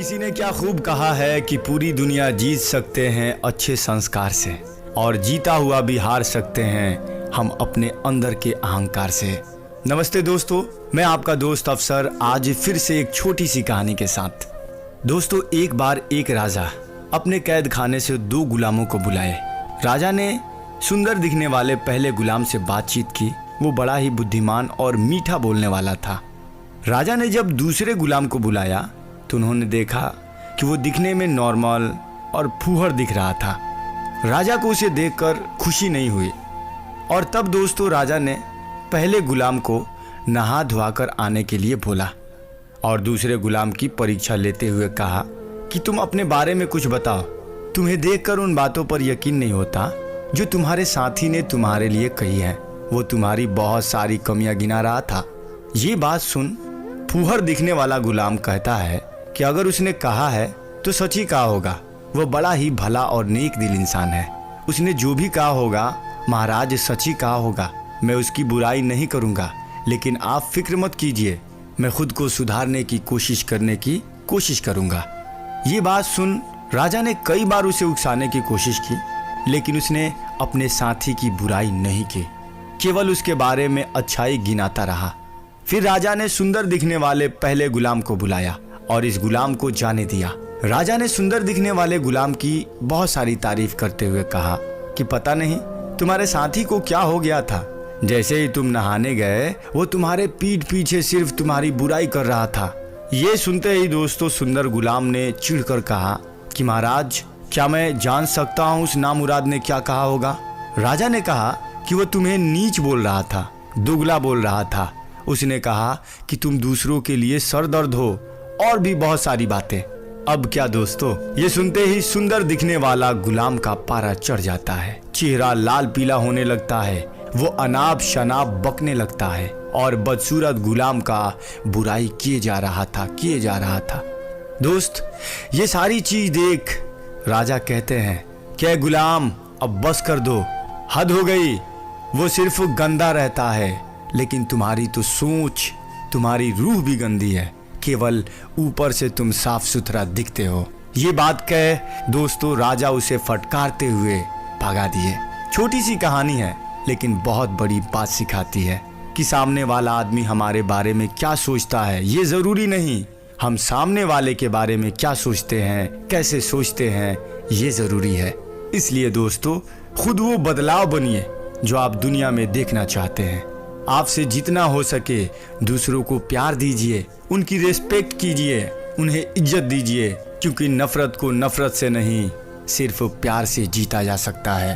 किसी ने क्या खूब कहा है कि पूरी दुनिया जीत सकते हैं अच्छे संस्कार से, और जीता हुआ भी हार सकते हैं हम अपने अंदर के अहंकार से। नमस्ते दोस्तों, मैं आपका दोस्त अफसर आज फिर से एक छोटी सी कहानी के साथ। दोस्तों, एक बार एक राजा अपने कैद खाने से 2 गुलामों को बुलाए। राजा ने सुंदर दिखने वाले पहले गुलाम से बातचीत की। वो बड़ा ही बुद्धिमान और मीठा बोलने वाला था। राजा ने जब दूसरे गुलाम को बुलाया तो उन्होंने देखा कि वो दिखने में नॉर्मल और फूहड़ दिख रहा था। राजा को उसे देखकर खुशी नहीं हुई, और तब दोस्तों राजा ने पहले गुलाम को नहा धोआकर आने के लिए बोला और दूसरे गुलाम की परीक्षा लेते हुए कहा कि तुम अपने बारे में कुछ बताओ। तुम्हें देखकर उन बातों पर यकीन नहीं होता जो तुम्हारे साथी ने तुम्हारे लिए कही है। वो तुम्हारी बहुत सारी कमियां गिना रहा था। ये बात सुन फूहड़ दिखने वाला गुलाम कहता है कि अगर उसने कहा है तो सच ही कहा होगा। वो बड़ा ही भला और नेक दिल इंसान है। उसने जो भी कहा होगा महाराज सच ही कहा होगा। मैं उसकी बुराई नहीं करूँगा, लेकिन आप फिक्र मत कीजिए, मैं खुद को सुधारने की कोशिश करने की कोशिश करूँगा। ये बात सुन राजा ने कई बार उसे उकसाने की कोशिश की, लेकिन उसने अपने साथी की बुराई नहीं की, केवल उसके बारे में अच्छाई गिनाता रहा। फिर राजा ने सुंदर दिखने वाले पहले गुलाम को बुलाया और इस गुलाम को जाने दिया। राजा ने सुंदर दिखने वाले गुलाम की बहुत सारी तारीफ करते हुए कहा कि पता नहीं तुम्हारे साथी को क्या हो गया था। जैसे ही तुम नहाने गए वो तुम्हारे पीठ पीछे सिर्फ तुम्हारी बुराई कर रहा था। ये सुनते ही दोस्तों सुंदर गुलाम ने चिढ़कर कहा कि महाराज, क्या मैं जान सकता हूँ उस नामुराद ने क्या कहा होगा। राजा ने कहा कि वो तुम्हें नीच बोल रहा था, दुगला बोल रहा था। उसने कहा कि तुम दूसरों के लिए सरदर्द हो, और भी बहुत सारी बातें। अब क्या दोस्तों, ये सुनते ही सुंदर दिखने वाला गुलाम का पारा चढ़ जाता है। चेहरा लाल पीला होने लगता है। वो अनाप शनाप बकने लगता है और बदसूरत गुलाम का बुराई किए जा रहा था। दोस्त, ये सारी चीज देख राजा कहते हैं क्या गुलाम, अब बस कर दो, हद हो गई। वो सिर्फ गंदा रहता है, लेकिन तुम्हारी तो सोच, तुम्हारी रूह भी गंदी है। केवल ऊपर से तुम साफ सुथरा दिखते हो। ये बात कह दोस्तों राजा उसे फटकारते हुए भगा दिए। छोटी सी कहानी है, लेकिन बहुत बड़ी बात सिखाती है कि सामने वाला आदमी हमारे बारे में क्या सोचता है ये जरूरी नहीं, हम सामने वाले के बारे में क्या सोचते हैं, कैसे सोचते हैं, ये जरूरी है। इसलिए दोस्तों खुद वो बदलाव बनिए जो आप दुनिया में देखना चाहते हैं। आपसे जितना हो सके दूसरों को प्यार दीजिए, उनकी रिस्पेक्ट कीजिए, उन्हें इज्जत दीजिए, क्योंकि नफरत को नफरत से नहीं सिर्फ प्यार से जीता जा सकता है।